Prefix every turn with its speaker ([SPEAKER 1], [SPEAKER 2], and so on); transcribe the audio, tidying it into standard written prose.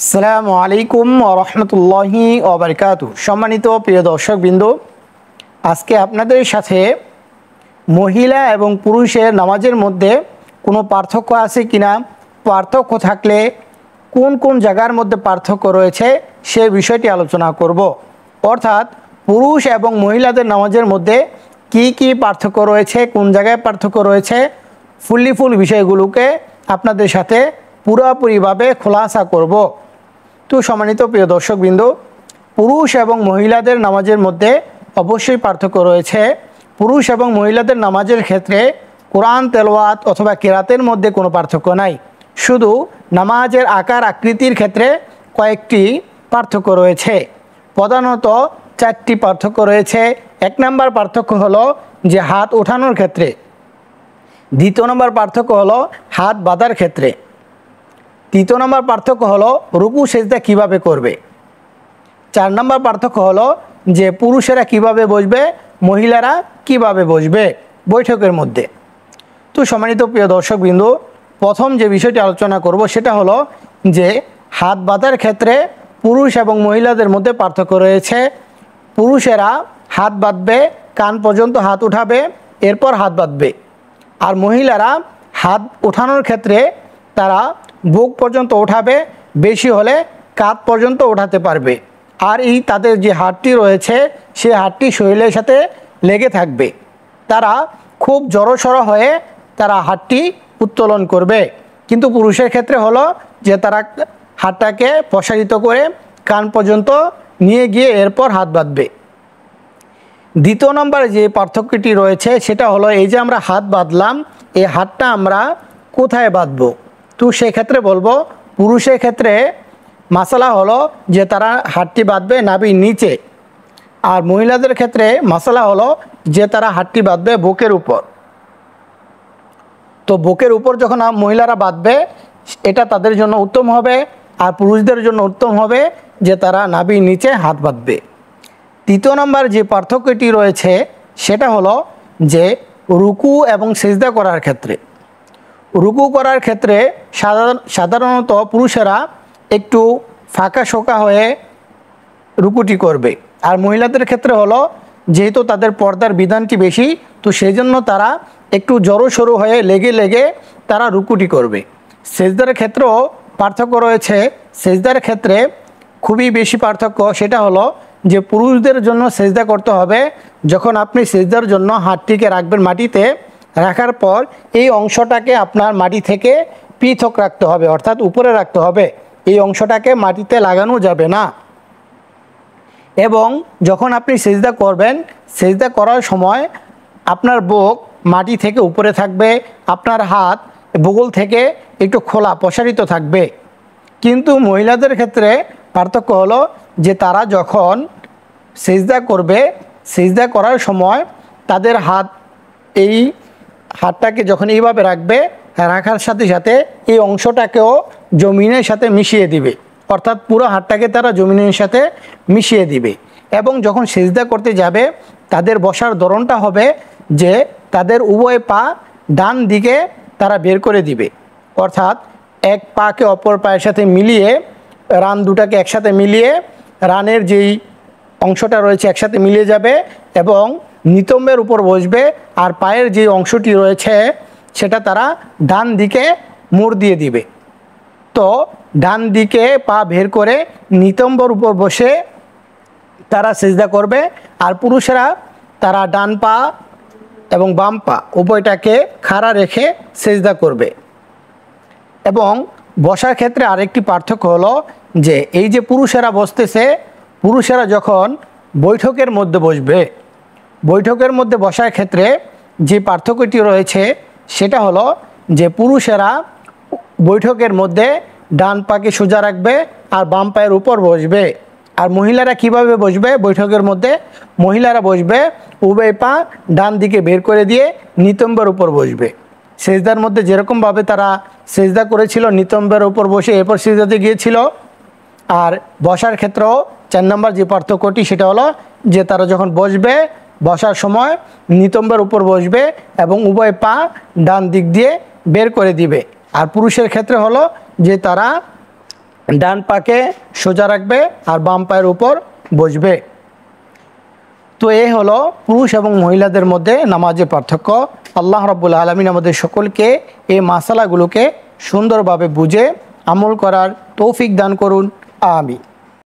[SPEAKER 1] আসসালামু আলাইকুম ওয়া রাহমাতুল্লাহি ওয়া বারাকাতুহু। সম্মানিত প্রিয় দর্শকবৃন্দ, আজকে আপনাদের সাথে মহিলা এবং পুরুষের নামাজের মধ্যে কোনো পার্থক্য আছে কিনা, পার্থক্য থাকলে কোন কোন জায়গার মধ্যে পার্থক্য রয়েছে সে বিষয়টি আলোচনা করব। অর্থাৎ পুরুষ এবং মহিলাদের নামাজের মধ্যে কি কি পার্থক্য রয়েছে, কোন জায়গায় পার্থক্য রয়েছে, ফুল বিষয়গুলোকে আপনাদের সাথে পুরোপুরিভাবে খোলাসা করব। তো সম্মানিত প্রিয় দর্শকবৃন্দ, পুরুষ এবং মহিলাদের নামাজের মধ্যে অবশ্যই পার্থক্য রয়েছে। পুরুষ এবং মহিলাদের নামাজের ক্ষেত্রে কোরআন তেলাওয়াত অথবা কেরাতের মধ্যে কোনো পার্থক্য নাই, শুধু নামাজের আকার আকৃতির ক্ষেত্রে কয়েকটি পার্থক্য রয়েছে। প্রধানত চারটি পার্থক্য রয়েছে। এক নম্বর পার্থক্য হলো যে হাত ওঠানোর ক্ষেত্রে। দ্বিতীয় নম্বর পার্থক্য হলো হাত বাঁধার ক্ষেত্রে। তৃতীয় নম্বর পার্থক্য হলো রুকু সেজদা কিভাবে করবে। 4 নম্বর পার্থক্য হলো যে পুরুষেরা কিভাবে বসবে, মহিলারা কিভাবে বসবে বৈঠকের মধ্যে। তো সম্মানিত প্রিয় দর্শকবৃন্দ, প্রথম যে বিষয়টি আলোচনা করব সেটা হলো যে হাত বাঁধার ক্ষেত্রে পুরুষ এবং মহিলাদের মধ্যে পার্থক্য রয়েছে। পুরুষেরা হাত বাঁধবে, কান পর্যন্ত হাত উঠাবে, এরপর হাত বাঁধবে। আর মহিলারা হাত ওঠানোর ক্ষেত্রে তারা বুক পর্যন্ত ওঠাবে, বেশি হলে কাঁধ পর্যন্ত ওঠাতে পারবে। আর এই তাদের যে হাতটি রয়েছে সেই হাতটি শরীরের সাথে লেগে থাকবে। তারা খুব জড়সড় হয়ে তারা হাতটি উত্তোলন করবে। কিন্তু পুরুষের ক্ষেত্রে হলো যে তারা হাতটাকে প্রসারিত করে কান পর্যন্ত নিয়ে গিয়ে এরপর হাত বাঁধবে। দ্বিতীয় নম্বর যে পার্থক্যটি রয়েছে সেটা হলো এই যে আমরা হাত বাঁধলাম, এই হাতটা আমরা কোথায় বাঁধবো। তো সেক্ষেত্রে বলবো পুরুষের ক্ষেত্রে মাসালা হলো যে তারা হাতটি বাঁধবে নাভির নিচে, আর মহিলাদের ক্ষেত্রে মাসালা হলো যে তারা হাতটি বাঁধবে বুকের উপর। তো বুকের উপর যখন মহিলারা বাঁধবে এটা তাদের জন্য উত্তম হবে, আর পুরুষদের জন্য উত্তম হবে যে তারা নাভির নিচে হাত বাঁধবে। তৃতীয় নম্বর যে পার্থক্যটি রয়েছে সেটা হলো যে রুকু এবং সিজদা করার ক্ষেত্রে। রুকু করার ক্ষেত্রে সাধারণত পুরুষেরা একটু ফাঁকা শোকা হয়ে রুকুটি করবে, আর মহিলাদের ক্ষেত্রে হলো যেহেতু তাদের পর্দার বিধানটি বেশি, তো সেই জন্য তারা একটু জড়সড় হয়ে লেগে লেগে তারা রুকুটি করবে। সেজদার ক্ষেত্রেও পার্থক্য রয়েছে। সেজদার ক্ষেত্রে খুবই বেশি পার্থক্য, সেটা হলো যে পুরুষদের জন্য সেজদা করতে হবে যখন আপনি সেজদার জন্য হাতটিকে রাখবেন মাটিতে, রাখার পর এই অংশটাকে আপনার মাটি থেকে পৃথক রাখতে হবে, অর্থাৎ উপরে রাখতে হবে। এই অংশটাকে মাটিতে লাগানো যাবে না। এবং যখন আপনি সেজদা করবেন, সেজদা করার সময় আপনার বুক মাটি থেকে উপরে থাকবে, আপনার হাত বুগল থেকে একটু খোলা প্রসারিত থাকবে। কিন্তু মহিলাদের ক্ষেত্রে পার্থক্য হলো যে তারা যখন সেজদা করবে, সেজদা করার সময় তাদের এই হাতটাকে যখন এইভাবে রাখবে, রাখার সাথে সাথে এই অংশটাকেও জমিনের সাথে মিশিয়ে দিবে, অর্থাৎ পুরো হাতটাকে তারা জমিনের সাথে মিশিয়ে দিবে। এবং যখন সেজদা করতে যাবে তাদের বসার ধরনটা হবে যে তাদের উভয় পা ডান দিকে তারা বের করে দিবে, অর্থাৎ এক পাকে অপর পায়ের সাথে মিলিয়ে, রান দুটাকে একসাথে মিলিয়ে রানের যেই অংশটা রয়েছে একসাথে মিলিয়ে যাবে এবং নিতম্বের উপর বসবে, আর পায়ের যে অংশটি রয়েছে সেটা তারা ডান দিকে মোড় দিয়ে দিবে। তো ডান দিকে পা বের করে নিতম্বর উপর বসে তারা সেজদা করবে। আর পুরুষেরা তারা ডান পা এবং বাম পা উভয়টাকে খাড়া রেখে সেজদা করবে। এবং বসার ক্ষেত্রে আরেকটি পার্থক্য হলো যে এই যে পুরুষেরা বসতেছে, পুরুষেরা যখন বৈঠকের মধ্যে বসবে, বৈঠকের মধ্যে বসার ক্ষেত্রে যে পার্থক্যটি রয়েছে সেটা হলো যে পুরুষেরা বৈঠকের মধ্যে ডান পাকে সোজা রাখবে আর বাম পায়ের উপর বসবে। আর মহিলারা কিভাবে বসবে বৈঠকের মধ্যে, মহিলারা বসবে উভয় পা ডান দিকে বের করে দিয়ে নিতম্বের উপর বসবে। সেজদার মধ্যে যেরকমভাবে তারা সেজদা করেছিল নিতম্বের উপর বসে এরপর সেজদাতে গিয়েছিল, আর বসার ক্ষেত্রেও 4 নম্বর যে পার্থক্যটি সেটা হলো যে তারা যখন বসবে, বসার সময় নিতম্বের উপর বসবে এবং উভয় পা ডান দিক দিয়ে বের করে দিবে। আর পুরুষের ক্ষেত্রে হলো যে তারা ডান পাকে সোজা রাখবে আর বাম পায়ের উপর বসবে। তো এই হলো পুরুষ এবং মহিলাদের মধ্যে নামাজের পার্থক্য। আল্লাহ রাব্বুল আলামিন আমাদের সকলকে এই মাসালাগুলোকে সুন্দরভাবে বুঝে আমল করার তৌফিক দান করুন। আমিন।